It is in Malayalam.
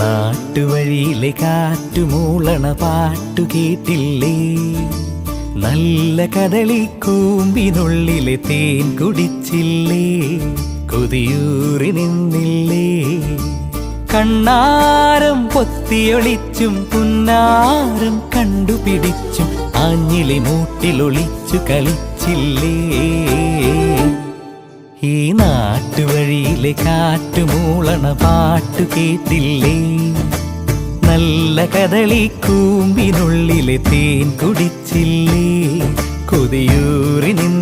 നാട്ടുവഴിയിലെ കാറ്റുമൂളണ പാട്ടു കേട്ടില്ലേ? നല്ല കദളിക്കൂമ്പിനുള്ളിലെ തേൻ കുടിച്ചില്ലേ? കൊതിയൂറി നിന്നില്ലേ? കണ്ണാരം പൊത്തിയൊളിച്ചും പുന്നാരം കണ്ടുപിടിച്ചും ആഞ്ഞിലി മൂട്ടിലൊളിച്ചു കളിച്ചില്ലേ? ഈ നാട്ടുവഴിയിലെ കാറ്റുമൂളണ പാട്ടു കേട്ടില്ലേ? നല്ല കദളിക്കൂമ്പിനുള്ളിലെ തേൻ കുടിച്ചില്ലേ? കൊതിയൂറി നിന്നില്ലേ?